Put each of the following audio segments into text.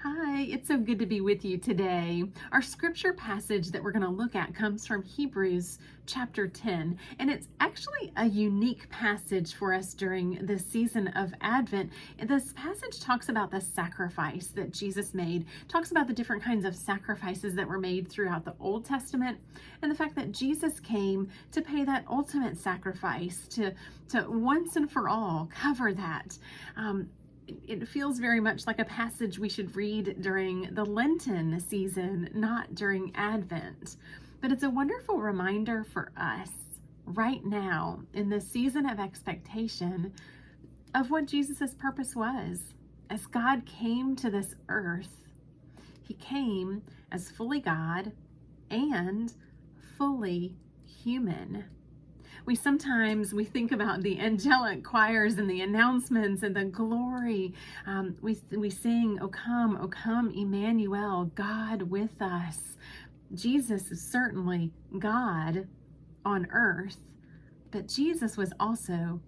Hi, it's so good to be with you today. Our scripture passage that we're going to look at comes from Hebrews chapter 10, and it's actually a unique passage for us during the season of Advent. This passage talks about the sacrifice that Jesus made, talks about the different kinds of sacrifices that were made throughout the Old Testament, and the fact that Jesus came to pay that ultimate sacrifice, to once and for all cover that. It feels very much like a passage we should read during the Lenten season, not during Advent. But it's a wonderful reminder for us right now in this season of expectation of what Jesus' purpose was. As God came to this earth, he came as fully God and fully human. We think about the angelic choirs and the announcements and the glory. We sing, O come, Emmanuel, God with us. Jesus is certainly God on earth, but Jesus was also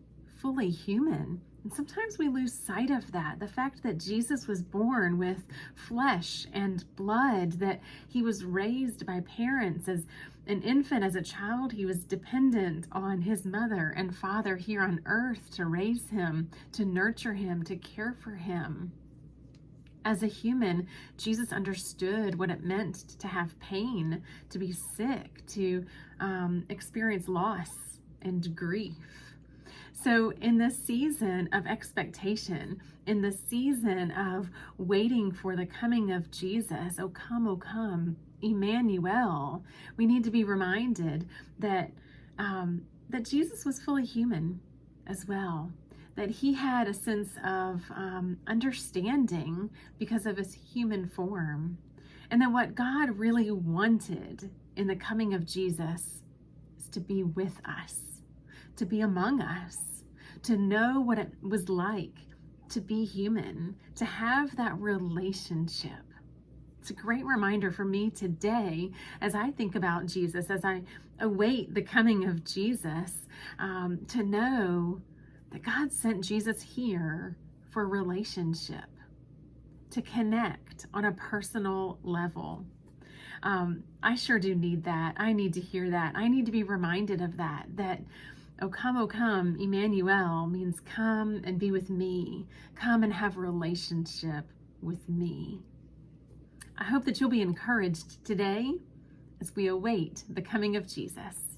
fully human. And sometimes we lose sight of that. The fact that Jesus was born with flesh and blood, that he was raised by parents as an infant, as a child, he was dependent on his mother and father here on earth to raise him, to nurture him, to care for him. As a human, Jesus understood what it meant to have pain, to be sick, to experience loss and grief. So in this season of expectation, in the season of waiting for the coming of Jesus, O come, Emmanuel, we need to be reminded that that Jesus was fully human as well, that he had a sense of understanding because of his human form, and that what God really wanted in the coming of Jesus is to be with us, to be among us, to know what it was like to be human, to have that relationship. It's a great reminder for me today as I think about Jesus, as I await the coming of Jesus, to know that God sent Jesus here for relationship, to connect on a personal level. I sure do need that. I need to hear that. I need to be reminded of that O come, Emmanuel means come and be with me. Come and have relationship with me. I hope that you'll be encouraged today as we await the coming of Jesus.